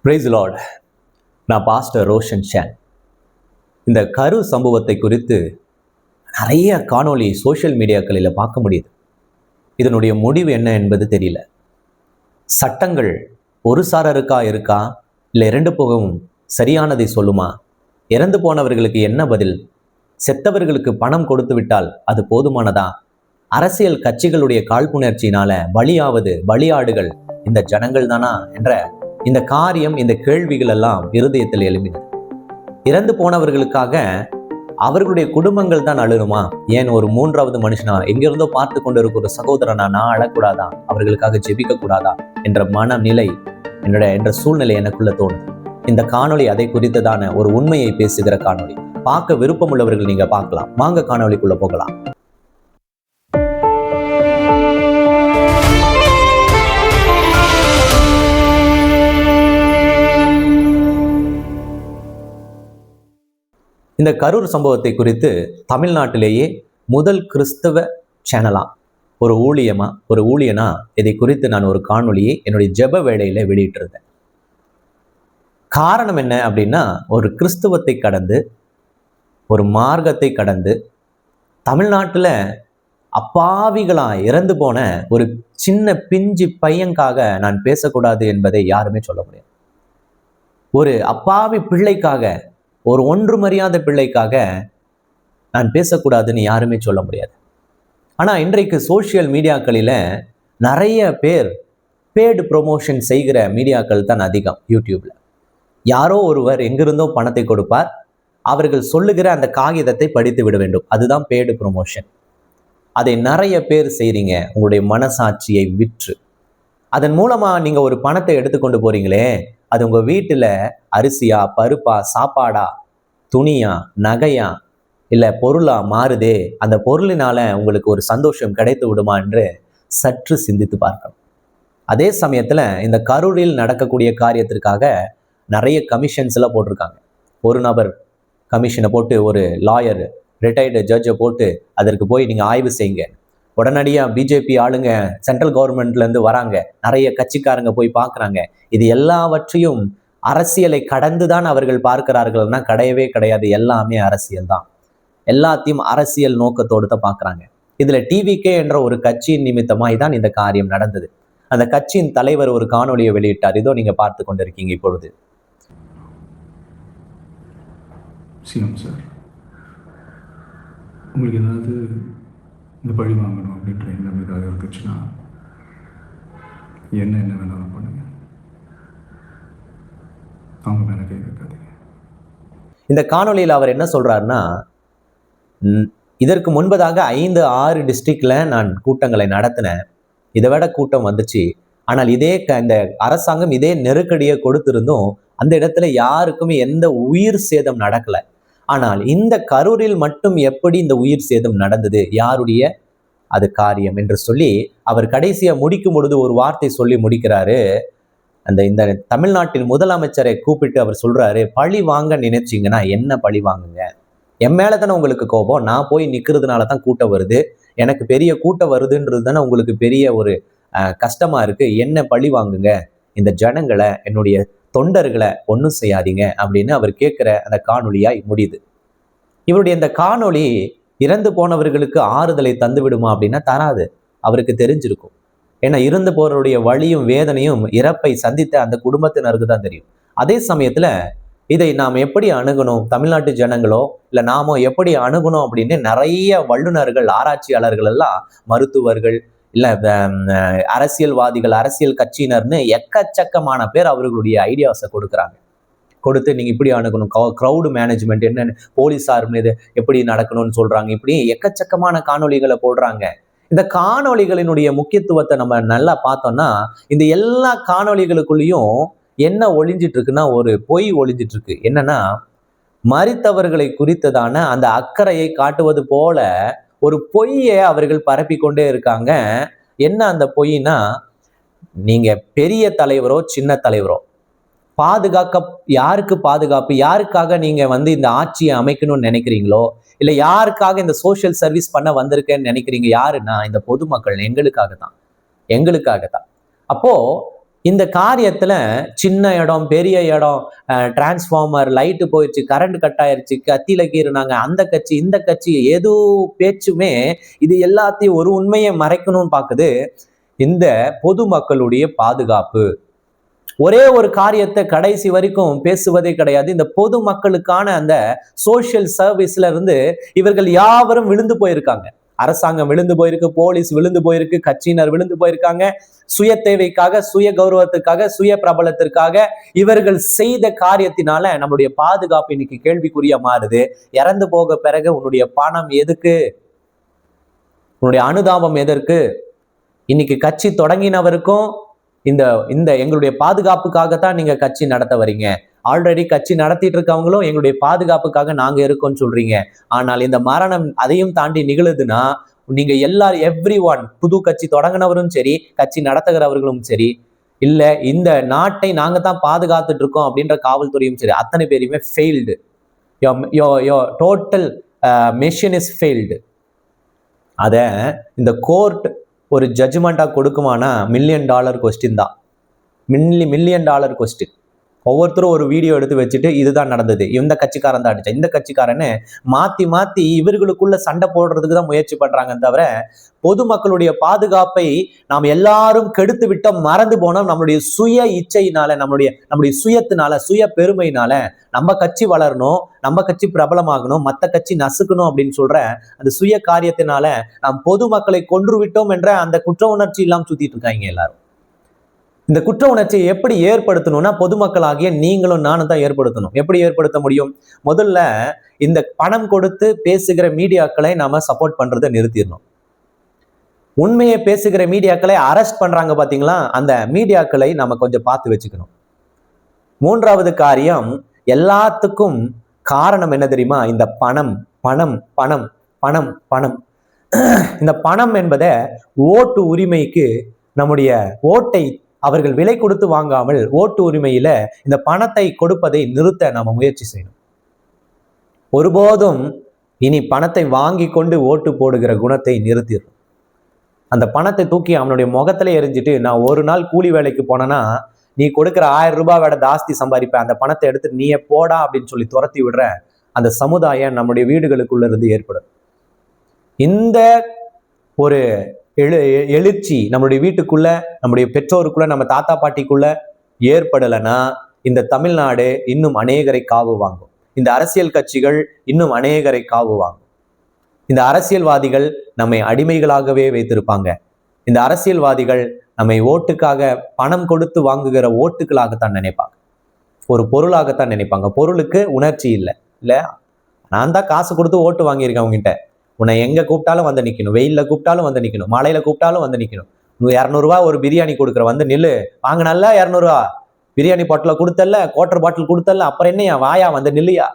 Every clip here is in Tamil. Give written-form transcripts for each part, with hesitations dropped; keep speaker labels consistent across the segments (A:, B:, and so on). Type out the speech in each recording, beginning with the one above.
A: Price lord. நான் பாஸ்டர் ரோஷன் ஷேன். இந்த கரூர் சம்பவத்தை குறித்து நிறைய காணொளி சோஷியல் மீடியாக்களில் பார்க்க முடியுது. இதனுடைய முடிவு என்ன என்பது தெரியல. சட்டங்கள் ஒரு சாரருக்கா இருக்கா, இல்லை இரண்டு போகவும் சரியானதை சொல்லுமா? இறந்து போனவர்களுக்கு என்ன பதில்? செத்தவர்களுக்கு பணம் கொடுத்து விட்டால் அது போதுமானதா? அரசியல் கட்சிகளுடைய காழ்ப்புணர்ச்சியினால பலியாடுகள் இந்த ஜனங்கள் தானா என்ற இந்த காரியம், இந்த கேள்விகள் எல்லாம் இருதயத்தில் எழும்பினது. இறந்து போனவர்களுக்காக அவர்களுடைய குடும்பங்கள் தான் அழுணுமா? ஏன் ஒரு மூன்றாவது மனுஷனா எங்கிருந்தோ பார்த்து கொண்டிருக்கிற ஒரு சகோதரனா நான் அழக்கூடாதா? அவர்களுக்காக ஜெபிக்க கூடாதா என்ற மனநிலை என்ற சூழ்நிலை எனக்குள்ள தோணுது. இந்த காணொளி அதை குறித்ததான ஒரு உண்மையை பேசுகிற காணொளி. பார்க்க விருப்பம் உள்ளவர்கள் நீங்க பார்க்கலாம். வாங்க காணொளிக்குள்ள போகலாம். இந்த கரூர் சம்பவத்தை குறித்து தமிழ்நாட்டிலேயே முதல் கிறிஸ்தவ சேனலா ஒரு ஊழியனா இதை குறித்து நான் ஒரு காணொளியை என்னுடைய ஜெப வேளையில வெளியிட்டிருந்தேன். காரணம் என்ன அப்படின்னா, ஒரு கிறிஸ்துவத்தை கடந்து, ஒரு மார்க்கத்தை கடந்து தமிழ்நாட்டில் அப்பாவிகளா இறந்து போன ஒரு சின்ன பிஞ்சு பையனுக்காக நான் பேசக்கூடாது என்பதை யாருமே சொல்ல முடியாது. ஒரு அப்பாவி பிள்ளைக்காக, ஒரு ஒன்று மரியாத பிள்ளைக்காக நான் பேசக்கூடாதுன்னு யாருமே சொல்ல முடியாது. ஆனால் இன்றைக்கு சோசியல் மீடியாக்களில் நிறைய பேர் பேடு ப்ரொமோஷன் செய்கிற மீடியாக்கள் தான் அதிகம். யூடியூப்ல யாரோ ஒருவர் எங்கிருந்தோ பணத்தை கொடுப்பார், அவர்கள் சொல்லுகிற அந்த காகிதத்தை படித்து விட வேண்டும். அதுதான் பேடு ப்ரொமோஷன். அதை நிறைய பேர் செய்றீங்க, உங்களுடைய மனசாட்சியை விற்று. அதன் மூலமா நீங்க ஒரு பணத்தை எடுத்துக்கொண்டு போறீங்களே, அது உங்க வீட்டுல அரிசியா, பருப்பா, சாப்பாடா, துணியா, நகையா, இல்ல பொருளா மாறுதே, அந்த பொருளினால உங்களுக்கு ஒரு சந்தோஷம் கிடைத்து விடுமா என்று சற்று சிந்தித்து பார்க்கணும். அதே சமயத்துல இந்த கரூரில் நடக்கக்கூடிய காரியத்திற்காக நிறைய கமிஷன்ஸ் எல்லாம் போட்டிருக்காங்க. ஒரு நபர் கமிஷனை போட்டு, ஒரு லாயர், ரிட்டையர்டு ஜட்ஜை போட்டு அதற்கு போய் நீங்க ஆய்வு செய்யுங்க. உடனடியாக பிஜேபி ஆளுங்க சென்ட்ரல் கவர்மெண்ட்ல இருந்து வராங்க, நிறைய கட்சிக்காரங்க போய் பார்க்குறாங்க. இது எல்லாவற்றையும் அரசியலை கடந்துதான் அவர்கள் பார்க்கிறார்கள்னா கிடையவே கிடையாது. எல்லாமே அரசியல் தான். எல்லாத்தையும் அரசியல் நோக்கத்தோடு தான் பார்க்குறாங்க. இதுல டிவிகே என்ற ஒரு கட்சியின் நிமித்தமாய் தான் இந்த காரியம் நடந்தது. அந்த கட்சியின் தலைவர் ஒரு காணொலியை வெளியிட்டார். இதோ நீங்க பார்த்து கொண்டிருக்கீங்க இப்பொழுது.
B: சிஎம் சார், உங்களுக்கு ஏதாவது இந்த பழி வாங்கணும் அப்படின்ற எண்ணம் ஏதாவது இருக்குச்சுன்னா என்ன வேணாலும் பண்ணுங்க, அவங்க மேலே கை வைக்காதீங்க.
A: இந்த காணொலியில் அவர் என்ன சொல்றாருன்னா, இதற்கு முன்பதாக 5-6 டிஸ்ட்ரிக்ட்ல நான் கூட்டங்களை நடத்தினேன். இதை விட கூட்டம் வந்துச்சு. ஆனால் இந்த அரசாங்கம் இதே நெருக்கடியை கொடுத்திருந்தும் அந்த இடத்துல யாருக்குமே எந்த உயிர் சேதம் நடக்கல. ஆனால் இந்த கரூரில் மட்டும் எப்படி இந்த உயிர் சேதம் நடந்தது, யாருடைய அது காரியம் என்று சொல்லி அவர் கடைசியா முடிக்கும் பொழுது ஒரு வார்த்தை சொல்லி முடிக்கிறாரு. இந்த தமிழ்நாட்டின் முதலமைச்சரை கூப்பிட்டு அவர் சொல்றாரு, பழி வாங்க நினைச்சீங்கன்னா என்ன பழி வாங்குங்க, என் மேல தானே உங்களுக்கு கோபம், நான் போய் நிக்கிறதுனால தான் கூட்டம் வருது, எனக்கு பெரிய கூட்டம் வருதுன்றது தானே உங்களுக்கு பெரிய ஒரு கஷ்டமா இருக்கு, என்ன பழி வாங்குங்க, இந்த ஜனங்களை, என்னுடைய தொண்டர்களை ஒன்றும் செய்யாதீங்க அப்படின்னு அவர் கேட்கிற அந்த காணொலியாய் முடியுது. இவருடைய இந்த காணொலி இறந்து போனவர்களுக்கு ஆறுதலை தந்து விடுமா அப்படின்னா தராது. அவருக்கு தெரிஞ்சிருக்கும். ஏன்னா இறந்து போறவருடைய வலியும் வேதனையும் இறப்பை சந்தித்த அந்த குடும்பத்தினருக்கு தான் தெரியும். அதே சமயத்துல இதை நாம் எப்படி அணுகணும், தமிழ்நாட்டு ஜனங்களோ இல்லை நாமோ எப்படி அணுகணும் அப்படின்னு நிறைய வல்லுநர்கள், ஆராய்ச்சியாளர்கள் எல்லாம், மருத்துவர்கள், இல்லை அரசியல்வாதிகள், அரசியல் கட்சியினர்னு எக்கச்சக்கமான பேர் அவர்களுடைய ஐடியாஸை கொடுத்து நீங்க இப்படி அணுகணும், க்ரௌடு மேனேஜ்மெண்ட் என்னன்னு, போலீஸார் மீது எப்படி நடக்கணும்னு சொல்றாங்க. இப்படி எக்கச்சக்கமான காணொலிகளை போடுறாங்க. இந்த காணொலிகளினுடைய முக்கியத்துவத்தை நம்ம நல்லா பார்த்தோம்னா, இந்த எல்லா காணொலிகளுக்குள்ளேயும் என்ன ஒளிஞ்சிட்டு இருக்குன்னா, ஒரு பொய் ஒளிஞ்சிட்டு இருக்கு. என்னன்னா, மரித்தவர்களை குறித்ததான அந்த அக்கறையை காட்டுவது போல ஒரு பொய்யை அவர்கள் பரப்பி கொண்டே இருக்காங்க. என்ன அந்த பொய்னா, நீங்க பெரிய தலைவரோ சின்ன தலைவரோ, யாருக்கு பாதுகாப்பு, யாருக்காக நீங்க இந்த ஆட்சியை அமைக்கணும்னு நினைக்கிறீங்களோ, இல்லை யாருக்காக இந்த சோசியல் சர்வீஸ் பண்ண வந்திருக்கேன்னு நினைக்கிறீங்க, யாருன்னா இந்த பொதுமக்கள், எங்களுக்காக தான். அப்போ இந்த காரியத்துல சின்ன இடம், பெரிய இடம், டிரான்ஸ்ஃபார்மர், லைட்டு போயிடுச்சு, கரண்ட் கட் ஆயிருச்சு, கத்தியில கீறுனாங்க, அந்த கட்சி இந்த கட்சி, ஏதோ பேச்சுமே இது எல்லாத்தையும் ஒரு உண்மையை மறைக்கணும்னு பாக்குது. இந்த பொதுமக்களுடைய பாதுகாப்பு. ஒரே ஒரு காரியத்தை கடைசி வரைக்கும் பேசுவதே கிடையாது. இந்த பொதுமக்களுக்கான அந்த சோசியல் சர்வீஸ்ல இருந்து இவர்கள் யாவரும் விழுந்து போயிருக்காங்க. அரசாங்கம் விழுந்து போயிருக்கு, போலீஸ் விழுந்து போயிருக்கு, கட்சியினர் விழுந்து போயிருக்காங்க. சுய தேவைக்காக, சுய கௌரவத்துக்காக, சுய பிரபலத்திற்காக இவர்கள் செய்த காரியத்தினால நம்முடைய பாதுகாப்பு இன்னைக்கு கேள்விக்குறியா மாறுது. இறந்து போக பிறகு உன்னுடைய பணம் எதுக்கு? உன்னுடைய அனுதாபம் எதற்கு? இன்னைக்கு கட்சி தொடங்கினவருக்கும் இந்த இந்த எங்களுடைய பாதுகாப்புக்காகத்தான் நீங்க கட்சி நடத்த வரீங்க. ஆல்ரெடி கட்சி நடத்திட்டு இருக்கவங்களும் எங்களுடைய பாதுகாப்புக்காக நாங்க இருக்கோம்னு சொல்றீங்க. ஆனால் இந்த மரணம் அதையும் தாண்டி நிகழுதுன்னா நீங்க எல்லாரும் எவ்ரி ஒன், புது கட்சி தொடங்கினவரும் சரி, கட்சி நடத்துகிறவர்களும் சரி, இல்ல இந்த நாட்டை நாங்க தான் பாதுகாத்துட்டு இருக்கோம் அப்படின்ற காவல்துறையும் சரி, அத்தனை பேருமே failed. Total mission is failed. அத இந்த கோர்ட் ஒரு ஜட்ஜ்மெண்டா கொடுக்குமானா $1,000,000 கொஸ்டின் தான். $1,000,000 கொஸ்டின். ஒவ்வொருத்தரும் ஒரு வீடியோ எடுத்து வச்சுட்டு இதுதான் நடந்தது, இந்த கட்சிக்காரன் தான் அடிச்சா, இந்த கட்சிக்காரன்னு மாத்தி மாத்தி இவர்களுக்குள்ள சண்டை போடுறதுக்கு தான் முயற்சி பண்றாங்க. தவிர பொதுமக்களுடைய பாதுகாப்பை நாம் எல்லாரும் கெடுத்து விட்டோம், மறந்து போனோம். நம்மளுடைய சுய இச்சையினால, நம்முடைய சுயத்தினால, சுய பெருமையினால நம்ம கட்சி வளரணும், நம்ம கட்சி பிரபலமாகணும், மற்ற கட்சி நசுக்கணும் அப்படின்னு சொல்ற அந்த சுய காரியத்தினால நாம் பொதுமக்களை கொன்று விட்டோம் என்ற அந்த குற்ற உணர்ச்சி இல்லாம சுத்திட்டு இருக்காங்க எல்லாரும். இந்த குற்ற உணர்ச்சியை எப்படி ஏற்படுத்தணும்னா பொதுமக்களாகிய நீங்களும் நானும் தான் ஏற்படுத்தணும். எப்படி ஏற்படுத்த முடியும்? முதல்ல இந்த பணம் கொடுத்து பேசுகிற மீடியாக்களை நாம சப்போர்ட் பண்றதை நிறுத்திடணும். உண்மையை பேசுகிற மீடியாக்களை அரெஸ்ட் பண்றாங்க பாத்தீங்களா, அந்த மீடியாக்களை நம்ம கொஞ்சம் பார்த்து வச்சுக்கணும். மூன்றாவது காரியம், எல்லாத்துக்கும் காரணம் என்ன தெரியுமா? இந்த பணம் பணம் பணம் பணம் பணம். இந்த பணம் என்பதை ஓட்டு உரிமைக்கு, நம்முடைய ஓட்டை அவர்கள் விலை கொடுத்து வாங்காமல் ஓட்டு உரிமையில இந்த பணத்தை கொடுப்பதை நிறுத்த நாம முயற்சி செய்யணும். ஒருபோதும் இனி பணத்தை வாங்கி கொண்டு ஓட்டு போடுகிற குணத்தை நிறுத்திடணும். அந்த பணத்தை தூக்கி அவனுடைய முகத்துல எரிஞ்சிட்டு, நான் ஒரு நாள் கூலி வேலைக்கு போனேன்னா நீ கொடுக்குற 1000 ரூபாய் விட ஜாஸ்தி சம்பாதிப்பேன், அந்த பணத்தை எடுத்து நீயே போடா அப்படின்னு சொல்லி துரத்தி விடுற அந்த சமுதாயம் நம்முடைய வீடுகளுக்குள்ள இருந்து ஏற்படும். இந்த ஒரு எழுச்சி நம்மளுடைய வீட்டுக்குள்ள, நம்முடைய பெற்றோருக்குள்ள, நம்ம தாத்தா பாட்டிக்குள்ள ஏற்படலைன்னா இந்த தமிழ்நாடு இன்னும் அநேகரை காவு வாங்கும். இந்த அரசியல் கட்சிகள் இன்னும் அநேகரை காவு வாங்கும். இந்த அரசியல்வாதிகள் நம்மை அடிமைகளாகவே வைத்திருப்பாங்க. இந்த அரசியல்வாதிகள் நம்மை ஓட்டுக்காக பணம் கொடுத்து வாங்குகிற ஓட்டுகளாகத்தான் நினைப்பாங்க, ஒரு பொருளாகத்தான் நினைப்பாங்க. பொருளுக்கு உணர்ச்சி இல்லை. இல்ல, நான் தான் காசு கொடுத்து ஓட்டு வாங்கியிருக்கேன் அவங்ககிட்ட, உன்னை எங்க கூப்பிட்டாலும் வந்து நிக்கணும், வெயில்ல கூப்பிட்டாலும் வந்து நிக்கணும், மழையில கூப்பிட்டாலும் வந்து நிக்கணும். 200 ரூபா ஒரு பிரியாணி கொடுக்குற, வந்து நில்லு, வாங்கினல்ல 200 ரூபா பிரியாணி பாட்டில கொடுத்தல்ல, குவார்டர் பாட்டில் கொடுத்தல்ல, அப்புறம் என்னையா வாயா வந்து நில்லையா?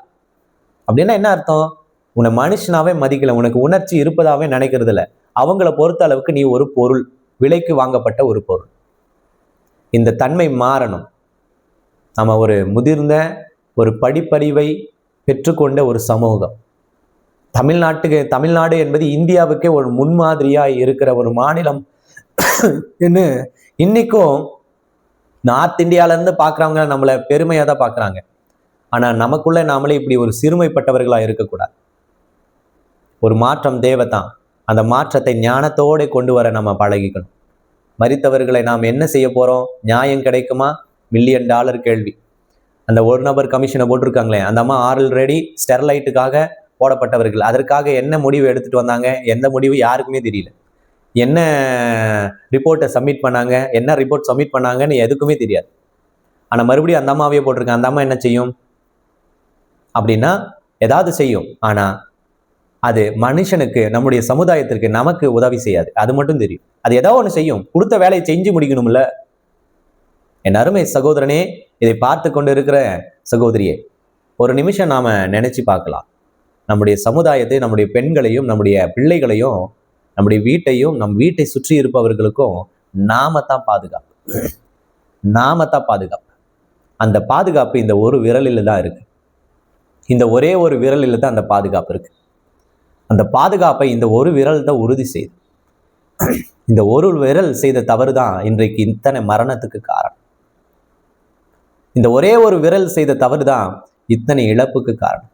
A: அப்படின்னா என்ன அர்த்தம்? உன்னை மனுஷனாவே மதிக்கல, உனக்கு உணர்ச்சி இருப்பதாவே நினைக்கிறது இல்லை. அவங்கள பொறுத்த அளவுக்கு நீ ஒரு பொருள், விலைக்கு வாங்கப்பட்ட ஒரு பொருள். இந்த தன்மை மாறணும். நம்ம ஒரு முதிர்ந்த, ஒரு படிப்பறிவை பெற்றுக்கொண்ட ஒரு சமூகம். தமிழ்நாடு என்பது இந்தியாவுக்கே ஒரு முன்மாதிரியா இருக்கிற ஒரு மாநிலம். இன்னைக்கும் நார்த் இந்தியால இருந்து பாக்குறவங்க நம்மள பெருமையா தான் பாக்குறாங்க. ஆனா நமக்குள்ள நாமளே இப்படி ஒரு சிறுமைப்பட்டவர்களா இருக்கக்கூடாது. ஒரு மாற்றம் தேவைதான். அந்த மாற்றத்தை ஞானத்தோடு கொண்டு வர நம்ம பழகிக்கணும். மரித்தவர்களை நாம் என்ன செய்ய போறோம்? நியாயம் கிடைக்குமா? $1,000,000 கேள்வி. அந்த ஒரு நபர் கமிஷனை போட்டிருக்காங்களே, அந்த அம்மா ஆல்ரெடி ஸ்டெர்லைட்டுக்காக போடப்பட்டவர்கள். அதற்காக என்ன முடிவு எடுத்துட்டு வந்தாங்க? எந்த முடிவு யாருக்குமே தெரியல. என்ன ரிப்போர்ட்டை சப்மிட் பண்ணாங்க, என்ன ரிப்போர்ட் சப்மிட் பண்ணாங்கன்னு எதுக்குமே தெரியாது. ஆனா மறுபடியும் அந்த அம்மாவே போட்டிருக்காங்க. அந்த அம்மா என்ன செய்யும் அப்படின்னா ஏதாவது செய்யும். ஆனா அது மனுஷனுக்கு, நம்முடைய சமுதாயத்திற்கு, நமக்கு உதவி செய்யாது. அது மட்டும் தெரியும். அது ஏதோ ஒண்ணு செய்யும். கொடுத்த வேலையை செஞ்சு முடிக்கணும்ல. என் அருமை சகோதரனே, இதை பார்த்து கொண்டு இருக்கிற சகோதரியே, ஒரு நிமிஷம் நாம நினைச்சு பார்க்கலாம். நம்முடைய சமுதாயத்தை, நம்முடைய பெண்களையும், நம்முடைய பிள்ளைகளையும், நம்முடைய வீட்டையும், நம் வீட்டை சுற்றி இருப்பவர்களுக்கும் நாம தான் பாதுகாப்பு. நாம தான் பாதுகாப்பு. அந்த பாதுகாப்பு இந்த ஒரு விரலில் தான் இருக்கு. இந்த ஒரே ஒரு விரலில் தான் அந்த பாதுகாப்பு இருக்கு. அந்த பாதுகாப்பை இந்த ஒரு விரல் தான் உறுதி செய்யுது. இந்த ஒரு விரல் செய்த தவறு தான் இன்றைக்கு இத்தனை மரணத்துக்கு காரணம். இந்த ஒரே ஒரு விரல் செய்த தவறு தான் இத்தனை இழப்புக்கு காரணம்.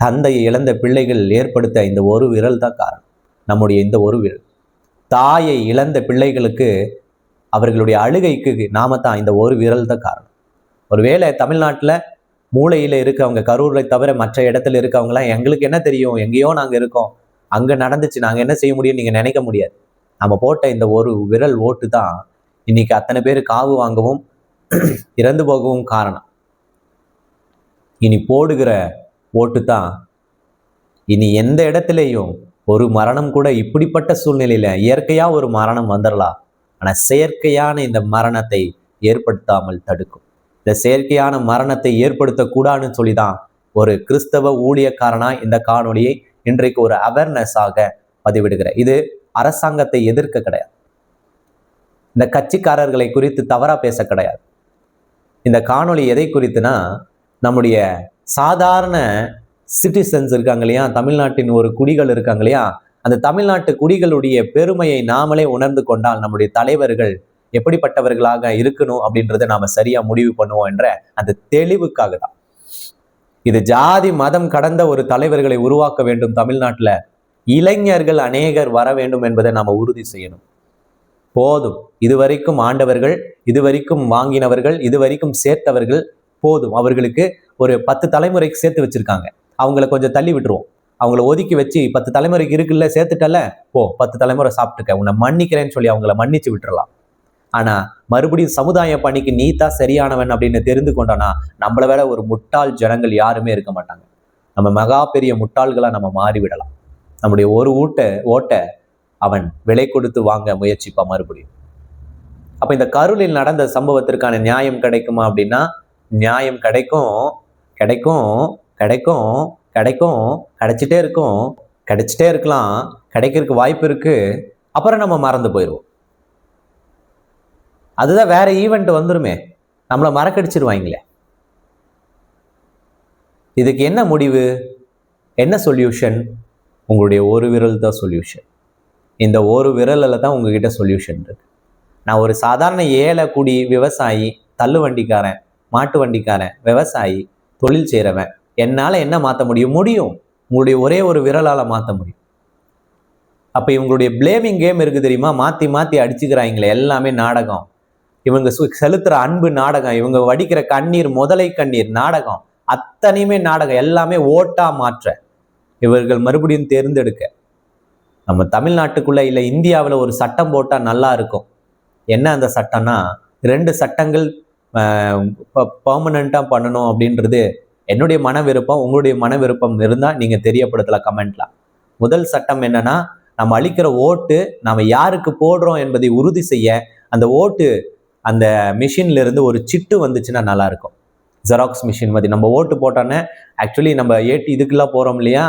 A: தந்தையை இழந்த பிள்ளைகள் ஏற்படுத்த இந்த ஒரு விரல் தான் காரணம். நம்முடைய இந்த ஒரு விரல். தாயை இழந்த பிள்ளைகளுக்கு அவர்களுடைய அழுகைக்கு நாம தான் இந்த ஒரு விரல் தான் காரணம். ஒருவேளை தமிழ்நாட்டில் மூளையில இருக்கவங்க, கரூரை தவிர மற்ற இடத்துல இருக்கவங்கலாம் எங்களுக்கு என்ன தெரியும், எங்கேயோ நாங்க இருக்கோம், அங்க நடந்துச்சு, நாங்க என்ன செய்ய முடியும் நீங்க நினைக்க முடியாது. நம்ம போட்ட இந்த ஒரு விரல் ஓட்டு தான் இன்னைக்கு அத்தனை பேர் காவு வாங்கவும் இறந்து போகவும் காரணம். இனி போடுகிற ஓட்டு தான் இனி எந்த இடத்துலையும் ஒரு மரணம் கூட இப்படிப்பட்ட சூழ்நிலையில இயற்கையா ஒரு மரணம் வந்துடலாம், ஆனா செயற்கையான இந்த மரணத்தை ஏற்படுத்தாமல் தடுக்கும். இந்த செயற்கையான மரணத்தை ஏற்படுத்தக்கூடாதுன்னு சொல்லிதான் ஒரு கிறிஸ்தவ ஊழியக்காரனா இந்த காணொலியை இன்றைக்கு ஒரு அவேர்னஸாக பதிவிடுகிறேன். இது அரசாங்கத்தை எதிர்க்க கிடையாது, இந்த கட்சிக்காரர்களை குறித்து தவறா பேச கிடையாது. இந்த காணொலி எதை குறித்துனா, நம்முடைய சாதாரண சிட்டிசன்ஸ் இருக்காங்க இல்லையா, தமிழ்நாட்டின் ஒரு குடிகள் இருக்காங்க இல்லையா, அந்த தமிழ்நாட்டு குடிகளுடைய பெருமையை நாமளே உணர்ந்து கொண்டால் நம்முடைய தலைவர்கள் எப்படிப்பட்டவர்களாக இருக்கணும் அப்படின்றத நாம சரியா முடிவு பண்ணுவோம் என்ற அந்த தெளிவுக்காக தான். இது ஜாதி மதம் கடந்த ஒரு தலைவர்களை உருவாக்க வேண்டும். தமிழ்நாட்டுல இளைஞர்கள் அநேகர் வர வேண்டும் என்பதை நாம உறுதி செய்யணும். போதும், இதுவரைக்கும் ஆண்டவர்கள், இதுவரைக்கும் வாங்கினவர்கள், இதுவரைக்கும் சேர்த்தவர்கள் போதும். அவர்களுக்கு ஒரு 10 தலைமுறைக்கு சேர்த்து வச்சிருக்காங்க, அவங்கள கொஞ்சம் தள்ளி விட்டுருவோம். அவங்கள ஒதுக்கி வச்சு 10 தலைமுறைக்கு இருக்குல்ல, சேர்த்துட்டல, போ 10 தலைமுறை சாப்பிட்டுக்க, உன்னை மன்னிக்கிறேன்னு சொல்லி அவங்கள மன்னிச்சு விட்டுறலாம். ஆனா மறுபடியும் சமுதாய பணிக்கு நீ தான் சரியானவன் அப்படின்னு தெரிந்து கொண்டானா நம்மள விட ஒரு முட்டாள் ஜனங்கள் யாருமே இருக்க மாட்டாங்க. நம்ம மகா பெரிய முட்டாள்களா நம்ம மாறிவிடலாம். நம்முடைய ஒரு ஓட்ட அவன் விலை கொடுத்து வாங்க முயற்சிப்பா மறுபடியும். அப்ப இந்த கரூரில் நடந்த சம்பவத்திற்கான நியாயம் கிடைக்குமா அப்படின்னா, நியாயம் கிடைக்கும், கிடைக்கும், கிடைக்கும், கிடைக்கும், கிடைச்சிட்டே இருக்கும், கிடைச்சிட்டே இருக்கலாம், கிடைக்கிறதுக்கு வாய்ப்பு இருக்கு. அப்புறம் நம்ம மறந்து போயிடுவோம். அதுதான் வேற ஈவெண்ட் வந்துருமே, நம்மளை மறக்கடிச்சிருவாங்களே. இதுக்கு என்ன முடிவு, என்ன சொல்யூஷன்? உங்களுடைய ஒரு விரல் தான் சொல்யூஷன். இந்த ஒரு விரலில் தான் உங்ககிட்ட சொல்யூஷன் இருக்கு. நான் ஒரு சாதாரண ஏழை குடி விவசாயி, தள்ளு வண்டிக்காரன், மாட்டு வண்டிக்காரன், விவசாயி, தொழில் செய்கிறவன், என்னால் என்ன மாற்ற முடியும்? உங்களுடைய ஒரே ஒரு விரலால் மாற்ற முடியும். அப்போ இவங்களுடைய பிளேமிங் கேம் இருக்கு தெரியுமா, மாற்றி மாற்றி அடிச்சுக்கிறாங்களே, எல்லாமே நாடகம். இவங்க செலுத்துற அன்பு நாடகம், இவங்க வடிக்கிற கண்ணீர், முதலை கண்ணீர் நாடகம், அத்தனையுமே நாடகம். எல்லாமே ஓட்டா மாற்ற இவர்கள் மறுபடியும் தேர்ந்தெடுக்க. நம்ம தமிழ்நாட்டுக்குள்ள இல்லை இந்தியாவில் ஒரு சட்டம் போட்டா நல்லா இருக்கும். என்ன அந்த சட்டம்னா, 2 சட்டங்கள் பெர்மனண்டா பண்ணணும் அப்படின்றது என்னுடைய மன விருப்பம். உங்களுடைய மன விருப்பம் இருந்தா நீங்க தெரியப்படுத்தலாம் கமெண்ட்ல. முதல் சட்டம் என்னன்னா, நம்ம அளிக்கிற ஓட்டு நாம யாருக்கு போடுறோம் என்பதை உறுதி செய்ய அந்த ஓட்டு அந்த மிஷின்ல இருந்து ஒரு சிட்டு வந்துச்சுன்னா நல்லா இருக்கும். ஜெராக்ஸ் மிஷின் மாதிரி நம்ம ஓட்டு போட்டோன்னே, ஆக்சுவலி நம்ம இதுக்கெல்லாம் போறோம் இல்லையா,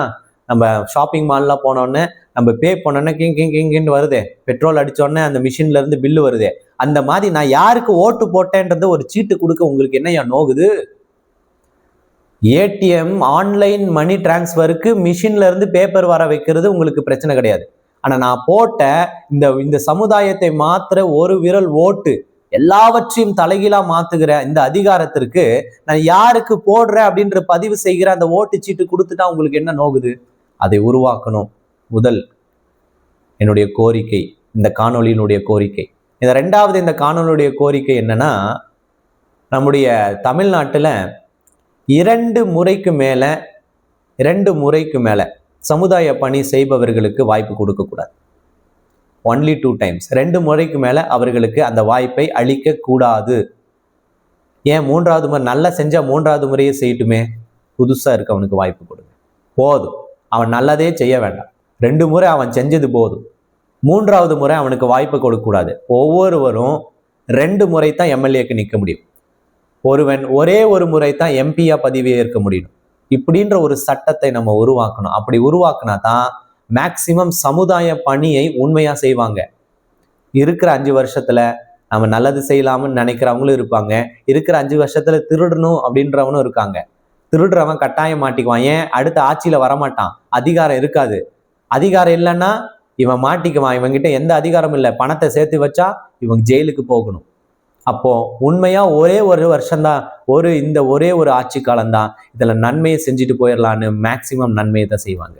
A: நம்ம ஷாப்பிங் மால்லாம் போனோடனே நம்ம பே பண்ணோன்னே கிங்கின்னு வருதே, பெட்ரோல் அடிச்சோடனே அந்த மிஷின்ல இருந்து பில்லு வருதே, அந்த மாதிரி நான் யாருக்கு ஓட்டு போட்டேன்றது ஒரு சீட்டு கொடுக்க உங்களுக்கு என்ன நோகுது? ஏடிஎம் ஆன்லைன் மணி டிரான்ஸ்ஃபருக்கு மிஷின்ல இருந்து பேப்பர் வர வைக்கிறது உங்களுக்கு பிரச்சனை கிடையாது. ஆனா நான் போட்ட இந்த சமுதாயத்தை மாத்திர ஒரு விரல் ஓட்டு எல்லாவற்றையும் தலைகீழா மாத்துகிற இந்த அதிகாரத்திற்கு நான் யாருக்கு போடுறேன் அப்படின்ற பதிவு செய்கிற அந்த ஓட்டு சீட்டு கொடுத்துட்டா உங்களுக்கு என்ன நோகுது? அதை உருவாக்கணும். முதல் என்னுடைய கோரிக்கை, இந்த காணொலியினுடைய கோரிக்கை. இந்த 2வது இந்த காணொலியுடைய கோரிக்கை என்னன்னா, நம்முடைய தமிழ்நாட்டுல 2 முறைக்கு மேல சமுதாய பணி செய்பவர்களுக்கு வாய்ப்பு கொடுக்க கூடாது. ஒன்லி 2 times, 2 முறைக்கு மேல அவர்களுக்கு அந்த வாய்ப்பை அளிக்க கூடாது. ஏன் 3வது முறை நல்லா செஞ்சா 3வது முறையே செய்யட்டுமே, புதுசா இருக்க அவனுக்கு வாய்ப்பு கொடுங்க. போதும், அவன் நல்லதே செய்ய வேண்டாம், 2 முறை அவன் செஞ்சது போதும். 3வது முறை அவனுக்கு வாய்ப்பு கொடுக்க கூடாது. ஒவ்வொருவரும் 2 முறை தான் எம்எல்ஏக்கு நிற்க முடியும். ஒருவன் ஒரே ஒரு முறை தான் எம்பியா பதவியை ஏற்க முடியும். இப்படின்ற ஒரு சட்டத்தை நம்ம உருவாக்கணும். அப்படி உருவாக்குனா தான் மேக்சிமம் சமுதாய பணியை உண்மையா செய்வாங்க. இருக்கிற 5 வருஷத்துல நம்ம நல்லது செய்யலாம்னு நினைக்கிறவங்களும் இருப்பாங்க. இருக்கிற 5 வருஷத்துல திருடணும் அப்படின்றவனும் இருக்காங்க. திருடுறவன் கட்டாயம் மாட்டிக்குவான். ஏன்? அடுத்த ஆட்சியில வரமாட்டான், அதிகாரம் இருக்காது. அதிகாரம் இல்லைன்னா இவன் மாட்டிக்குவான், இவன்கிட்ட எந்த அதிகாரமும் இல்லை, பணத்தை சேர்த்து வச்சா இவன் ஜெயிலுக்கு போகணும். அப்போ உண்மையா ஒரே ஒரு வருஷம்தான், ஒரே ஒரு ஆட்சி காலம்தான், இதுல நன்மையை செஞ்சுட்டு போயிடலான்னு மேக்சிமம் நன்மையை தான் செய்வாங்க.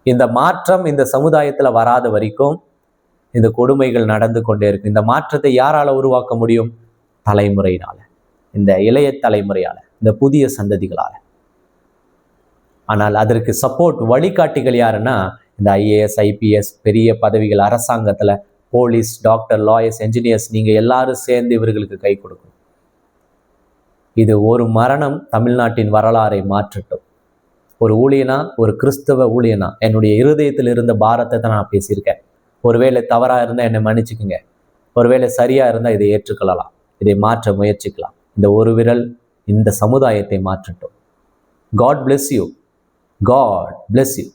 A: இந்த மாற்றம் இந்த சமுதாயத்துல வராத வரைக்கும் இந்த கொடுமைகள் நடந்து கொண்டே இருக்கு. இந்த மாற்றத்தை யாரால உருவாக்க முடியும்? தலைமுறையினால, இந்த இளைய தலைமுறையால, இந்த புதிய சந்ததிகளால. ஆனால் அதற்கு சப்போர்ட் வழிகாட்டிகள் யாருன்னா இந்த ஐஏஎஸ், ஐபிஎஸ், பெரிய பதவிகள் அரசாங்கத்துல, போலீஸ், டாக்டர், லாயர்ஸ், என்ஜினியர்ஸ், நீங்க எல்லாரும் சேர்ந்து இவர்களுக்கு கை கொடுக்கணும். இது ஒரு மரணம் தமிழ்நாட்டின் வரலாறை மாற்றட்டும். ஒரு ஊழியனா, ஒரு கிறிஸ்தவ ஊழியனா, என்னுடைய இருதயத்தில் இருந்த பாரத்தை தான் நான் பேசியிருக்கேன். ஒருவேளை தவறா இருந்தா என்னை மன்னிச்சுக்குங்க, ஒருவேளை சரியா இருந்தா இதை ஏற்றுக்கொள்ளலாம், இதை மாற்ற முயற்சிக்கலாம். இந்த ஒரு விரல் இந்த சமுதாயத்தை மாற்றட்டும். God bless you. God bless you.